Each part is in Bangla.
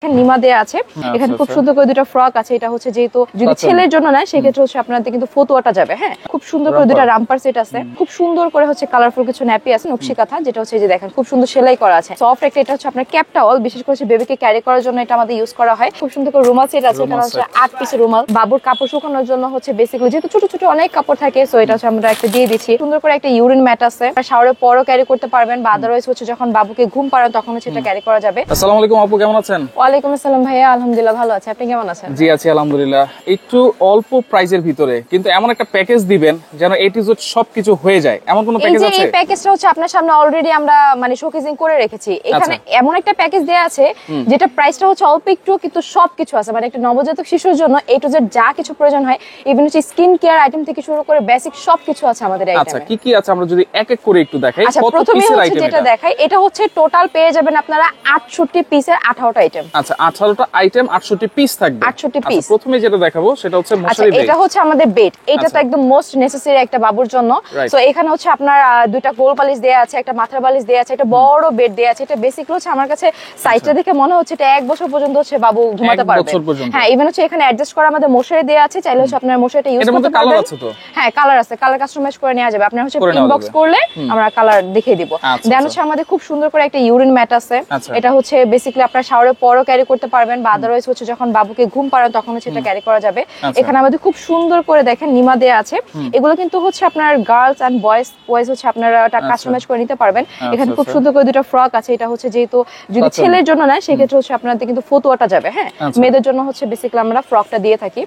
নিমা দেয়া আছে এখানে খুব সুন্দর করে দুটো ফ্রক আছে। এটা হচ্ছে যেহেতু যদি ছেলের জন্য না সেক্ষেত্রে হচ্ছে আপনাদের কিন্তু ফতুয়াটা যাবে। হ্যাঁ, খুব সুন্দর করে দুটো রাম্পার সেট আছে, খুব সুন্দর করে হচ্ছে কালারফুল কিছু ন্যাপি আছে নকশি কাঁথা, যেটা হচ্ছে যে দেখেন খুব সুন্দর সেলাই করা আছে। সফট একটা এটা হচ্ছে আপনার ক্যাপ টাওয়াল, বিশেষ করে বেবিকে ক্যারি করার জন্য এটা আমাদের ইউজ করা হয়। খুব সুন্দর করে রুমাল সেট আছে, এটা হচ্ছে 8 পিসের রুমাল। বাবুর কাপড় শুকানোর জন্য হচ্ছে বেসিক্যালি যেহেতু ছোট ছোট অনেক কাপড় থাকে, সো এটা হচ্ছে আমরা একটা দিয়ে দিচ্ছি। সুন্দর করে একটা ইউরিন ম্যাট আছে, শাওয়ারের পরও ক্যারি করতে পারবেন, বা আদারওয়াইজ হচ্ছে যখন বাবুকে ঘুম পাড়ান তখন হচ্ছে এটা ক্যারি করা যাবে। আসসালামু আলাইকুম আপু, কেমন আছেন? ওয়ালাইকুম আসসালাম ভাইয়া, আলহামদুলিল্লাহ ভালো আছে, আপনি কেমন আছেন? জি আছি আলহামদুলিল্লাহ। একটু অল্প প্রাইসের ভিতরে কিন্তু এমন একটা প্যাকেজ দিবেন যেন এ টু জেড সবকিছু হয়ে যায়, এমন কোন প্যাকেজ আছে? এই প্যাকেজটা হচ্ছে আপনার সামনে অলরেডি আমরা মানে শোকেজিং করে রেখেছি। এখানে এমন একটা প্যাকেজ দেয়া আছে যেটা প্রাইসটা হচ্ছে অল্প একটু, কিন্তু সবকিছু আছে। মানে একটা নবজাতক শিশুর জন্য এ টু জেড যা কিছু প্রয়োজন হয়, ইভেন হচ্ছে স্কিন কেয়ার আইটেম থেকে শুরু করে বেসিক সবকিছু আছে আমাদের আইটেমে। আচ্ছা, কি কি আছে আমরা যদি এক এক করে একটু দেখাই। আচ্ছা, কত প্রথমে পিসের হচ্ছে আইটেম যেটা দেখাই, এটা হচ্ছে টোটাল পেয়ে যাবেন আপনারা 68 পিসের 18টা আইটেম। আচ্ছা, 18টা আইটেম 68 পিস থাকবে। 68 পিস। প্রথমে যেটা দেখাবো সেটা হচ্ছে আচ্ছা, মশারি বেড। এটা হচ্ছে আমাদের বেড, এটা তো একদম মোস্ট নেসেসারি একটা বাবুর জন্য। সো এখানে হচ্ছে আপনার দুইটা গোল বালিশ দেয়া আছে, একটা মাথার বালিশ দেয়া আছে, একটা বড় বেড দেয়া আছে। এটা বেসিক্যালি হচ্ছে আমার কাছে সাইজটা দেখে মনে হচ্ছে এটা 1 বছর পর্যন্ত হচ্ছে বাবু ঘুমাতে পারবে। হ্যাঁ, ইভেন হচ্ছে এখানে অ্যাডজাস্ট করা আমাদের মশারি দেয়া আছে, চাইলে হচ্ছে আপনার মশারিটা ইউজ করতে পারবেন। কালার আছে তো? হ্যাঁ, কালার আছে, কালার কাস্টমাইজ করে নেওয়া যাবে। আপনারা হচ্ছে ইনবক্স করলে আমরা কালার দেখিয়ে দিব। দেন হচ্ছে আমাদের খুব সুন্দর করে একটা ইউরিন ম্যাট আছে, এটা হচ্ছে বেসিক্যালি আপনার শাওয়ারের পরও ক্যারি করতে পারবেন, বা আদারওয়াইজ হচ্ছে যখন বাবুকে ঘুম পাড়ান তখন হচ্ছে এটা ক্যারি করা যাবে। এখানে আমাদের খুব সুন্দর করে দেখেন নিমা দেয়া আছে। এগুলো কিন্তু হচ্ছে আপনার গার্লস এন্ড বয়েজ হচ্ছে আপনারা কাস্টমাইজ করে নিতে পারবেন। এখানে খুব সুন্দর করে দুটো ফ্রক আছে, এটা হচ্ছে যেহেতু যদি ছেলের জন্য না সেক্ষেত্রে হচ্ছে আপনাদের কিন্তু ফতুয়াটা যাবে। হ্যাঁ, মেয়েদের জন্য হচ্ছে বেসিক্যালি আমরা ফ্রকটা দিয়ে থাকি।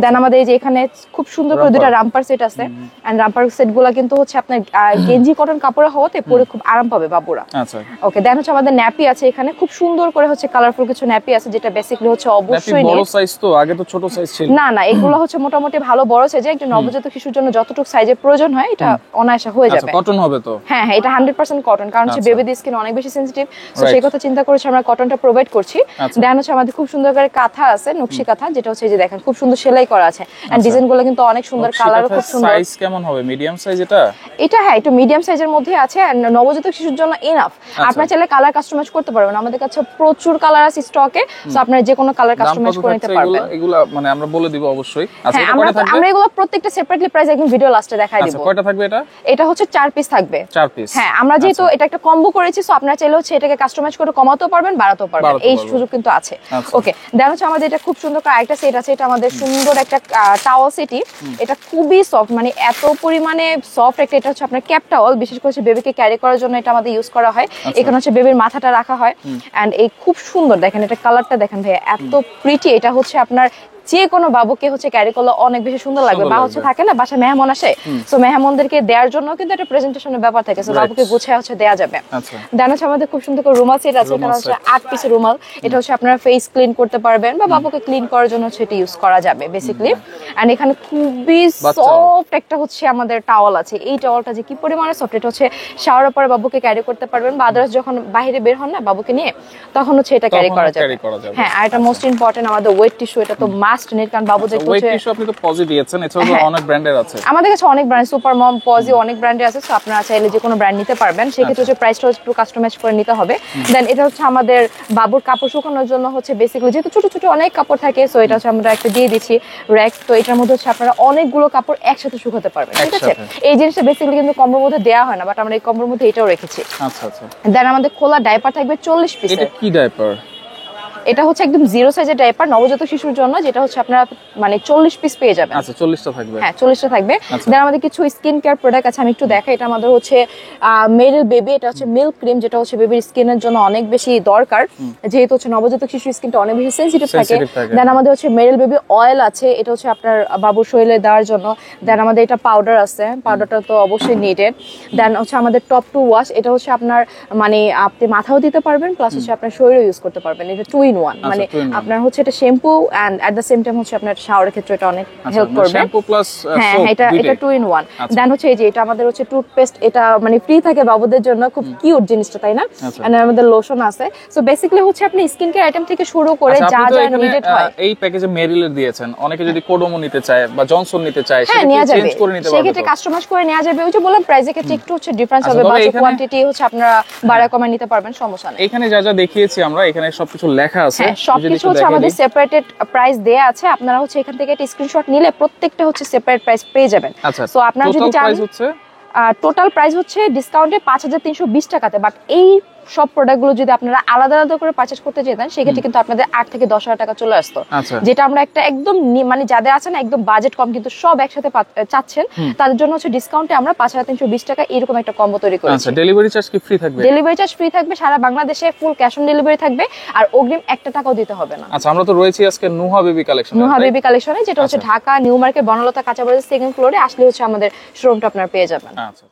দেন আমাদের এই যে এখানে খুব সুন্দর করে দুটো রাম্পার সেট আছে, এন্ড রাম্পার সেট গুলা কিন্তু হচ্ছে আপনার গেঞ্জি কটন কাপড়ে হওয়াতে পরে খুব আরাম পাবে বাবুরা। ওকে, দেন হচ্ছে আমাদের ন্যাপি আছে, এখানে খুব সুন্দর করে হচ্ছে কালারফুল কিছু ন্যাপি আছে, যেটা বেসিক্যালি হচ্ছে অবশ্যই বড় সাইজ। তো আগে তো ছোট সাইজ ছিল। না, এগুলো হচ্ছে মোটামুটি ভালো বড় সাইজে। একটা নবজাতক শিশুর জন্য যতটুকু সাইজের প্রয়োজন হয় এটা অনায়াসে হয়ে যাবে। কটন হবে তো? হ্যাঁ, এটা 100% কটন, কারণ হচ্ছে বেবিদের স্কিন অনেক বেশি সেনসিটিভ, সো সেই কথা চিন্তা করে আমরা কটনটা প্রোভাইড করছি। দেন হচ্ছে আমাদের খুব সুন্দর করে কাঁথা আছে, নকশি কাঁথা, যেটা হচ্ছে যে দেখেন খুব সুন্দর সেলাই করা আছে, এন্ড ডিজাইনগুলো কিন্তু অনেক সুন্দর, কালারও খুব সুন্দর। সাইজ কেমন হবে? মিডিয়াম সাইজ এটা? হ্যাঁ, একটু মিডিয়াম সাইজের মধ্যে আছে, এন্ড নবজাতক শিশুর জন্য ইনাফ। আপনারা চাইলে কালার কাস্টমাইজ করতে পারবেন, আমাদের কাছে প্রচুর কালার আছে স্টকে, সো আপনারা যে কোনো কালার কাস্টমাইজ করে নিতে পারবেন। এগুলো মানে আমরা বলে দিব অবশ্যই। আচ্ছা, এটা কয়টা থাকবে? আমরা এগুলো প্রত্যেকটা সেপারেটলি প্রাইস একদম ভিডিও লাস্টে দেখাই দিব। আচ্ছা, কয়টা থাকবে এটা? এটা হচ্ছে 4 পিস থাকবে। 4 পিস। হ্যাঁ, আমরা যেহেতু এটা একটা কম্বো করেছি, সো আপনারা চাইলে হচ্ছে এটাকে কাস্টমাইজ করে কমাতেও পারবেন, বাড়াতেও পারবেন, এই সুযোগ কিন্তু আছে। ওকে, দেন হচ্ছে আমাদের এটা খুব সুন্দর করে আরেকটা সেট আছে, এটা আমাদের সুন্দর একটা টাওয়াল সেটি। এটা খুবই সফট, মানে এত পরিমাণে সফট একটা, এটা হচ্ছে আপনার ক্যাপ টাওয়াল, বিশেষ করে বেবিকে ক্যারি করার জন্য এটা আমাদের ইউজ করা হয়। এখানে হচ্ছে বেবির মাথাটা রাখা হয়, এন্ড এই খুব সুন্দর দেখেন, এটা কালারটা দেখেন ভাই, এত প্রিটি। এটা হচ্ছে আপনার যে কোনো বাবুকে হচ্ছে ক্যারি করলে অনেক বেশি সুন্দর লাগবে, বা হচ্ছে থাকে না বাসায় মেহমান আসে, সো মেহমানদেরকে দেওয়ার জন্য কিন্তু একটা প্রেজেন্টেশনের ব্যাপার থাকে, সো বাবুকে গুছিয়ে হচ্ছে দেয়া যাবে। দেন হচ্ছে আমাদের খুব সুন্দর করে রুমাল সেট আছে, এখানে হচ্ছে 8 পিসের রুমাল। এটা হচ্ছে আপনারা ফেস ক্লিন করতে পারবেন, বা বাবুকে ক্লিন করার জন্য হচ্ছে এটা ইউজ করা যাবে বেসিক্যালি। এন্ড এখানে খুবই সফট একটা হচ্ছে আমাদের টাওয়াল আছে, এই টাওয়ালটা যে কি পরিমাণে সফট, এটা হচ্ছে শাওয়ারের পরে বাবুকে ক্যারি করতে পারবেন, বা আদারস যখন বাইরে বের হন না বাবুকে নিয়ে, তখন হচ্ছে এটা ক্যারি করা যাবে। হ্যাঁ, আর এটা মোস্ট ইম্পর্টেন্ট আমাদের ওয়েট টিস্যু, এটা তো মাস্ট নিড, কারণ বাবু ওয়েট টিস্যু আপনি তো পজি দিয়েছেন, এছাড়াও অনেক ব্র্যান্ডের আছে আমাদের কাছে, অনেক ব্র্যান্ড, সুপার মম, পজি, অনেক ব্র্যান্ডের আছে, সো আপনারা চাইলে যে কোনো ব্র্যান্ড নিতে পারবেন। সেক্ষেত্রে হচ্ছে প্রাইসটা একটু কাস্টমাইজ করে নিতে হবে। দেন এটা হচ্ছে আমাদের বাবুর কাপড় শুকানোর জন্য হচ্ছে বেসিক্যালি যেহেতু ছোট ছোট অনেক কাপড় থাকে, সো এটা হচ্ছে আমরা একটা দিয়ে দিচ্ছি র‍্যাক, তো এটার মধ্যে হচ্ছে আপনারা অনেকগুলো কাপড় একসাথে শুকাতে পারবেন। ঠিক আছে, এই জিনিসটা বেসিক্যালি কিন্তু কম্বোর মধ্যে দেওয়া হয় না, বাট আমরা এই কম্বোর মধ্যে এটাও রেখেছি। আচ্ছা। দেন আমাদের খোলা ডাইপার থাকবে 40 পিস। এটা কি ডাইপার? এটা হচ্ছে একদম জিরো সাইজের ডাইপার নবজাতক শিশুর জন্য, যেটা হচ্ছে আপনারা মানে 40 পিস পেয়ে যাবেন। আচ্ছা, 40টা থাকবে। হ্যাঁ, 40টা থাকবে। দেন আমাদের কিছু স্কিন কেয়ার প্রোডাক্ট আছে, আমি একটু দেখাই। এটা আমাদের হচ্ছে মেরিল বেবি, এটা হচ্ছে মিল্ক ক্রিম, যেটা হচ্ছে বেবির স্কিনের জন্য অনেক বেশি দরকার, যেহেতু হচ্ছে নবজাতক শিশুর স্কিনটা অনেক বেশি সেনসিটিভ থাকে। দেন আমাদের হচ্ছে মেরিল বেবি অয়েল আছে, এটা হচ্ছে আপনার বাবুর শরীরে দেওয়ার জন্য। দেন আমাদের এটা পাউডার আছে, পাউডারটা তো অবশ্যই নিডেড। দেন হচ্ছে আমাদের টপ টু ওয়াশ, এটা হচ্ছে আপনার মানে আপনি মাথাও দিতে পারবেন, প্লাস হচ্ছে আপনার শরীরেও ইউজ করতে পারবেন। এটা 2 in 1, মানে আপনার হচ্ছে এটা shampoo and at the same time হচ্ছে আপনার শাওয়ারের ক্ষেত্রে এটা অনেক হেল্প করবে। শ্যাম্পু প্লাস সোপ, এটা 2 in 1। দেন হচ্ছে এই যে এটা আমাদের হচ্ছে টুথপেস্ট, এটা মানে ফ্রি থাকে বাবুদের জন্য, খুব কিউট জিনিসটা, তাই না? এন্ড আমাদের লোশন আছে। সো বেসিক্যালি হচ্ছে আপনি স্কিন কেয়ার আইটেম থেকে শুরু করে যা যা নিডেড হয়। এই প্যাকেজে মেরিলের দিয়েছেন, অনেকে যদি কোডোমো নিতে চায় বা জনসন নিতে চায়, সেটা চেঞ্জ করে নিতে পারবে, সেক্ষেত্রে কাস্টমাইজ করে নেওয়া যাবে। ওই যে বললাম প্রাইসে ক্ষেত্রে একটু হচ্ছে ডিফারেন্স হবে, বা কোয়ান্টিটি হচ্ছে আপনারা বাড়া কমায় নিতে পারবেন, সমস্যা নেই। এখানে যা যা দেখিয়েছি আমরা, এখানে সবকিছু লেখা লেখা আছে, হ্যাঁ সবকিছু হচ্ছে আমাদের সেপারেটেড প্রাইস দেয়া আছে, আপনারা হচ্ছে এখান থেকে একটা স্ক্রিনশট নিলে প্রত্যেকটা হচ্ছে সেপারেট প্রাইস পেয়ে যাবেন। আচ্ছা, সো আপনারা যদি টোটাল চান প্রাইস হচ্ছে টোটাল প্রাইস হচ্ছে ডিসকাউন্টে 5320 টাকাতে, বাট এই সব প্রোডাক্টগুলো যদি আপনারা আলাদা আলাদা করে পারচেজ করতে যেতেন সেক্ষেত্রে কিন্তু আপনাদের 8 থেকে 10,000 টাকা চলে আসতো। আচ্ছা। যেটা আমরা একটা একদম মানে যাদের আছে না একদম বাজেট কম কিন্তু সব একসাথে চাচ্ছেন তাদের জন্য হচ্ছে ডিসকাউন্টে আমরা 5320 টাকা এরকম একটা কম্বো তৈরি করেছি। আচ্ছা, ডেলিভারি চার্জ কি ফ্রি থাকবে? ডেলিভারি চার্জ ফ্রি থাকবে, সারা বাংলাদেশে ফুল ক্যাশ অন ডেলিভারি থাকবে, আর অগ্রিম 1 টাকাও দিতে হবে না। আচ্ছা, আমরা তো রয়েছি আজকে Nuha baby collection, Nuha baby কালেকশনে, যেটা হচ্ছে ঢাকা নিউ মার্কেট বনলতা কাঁচা বাজার 2nd ফ্লোরে আসলে হচ্ছে আমাদের শোরুমটা আপনারা পেয়ে যাবেন। আচ্ছা।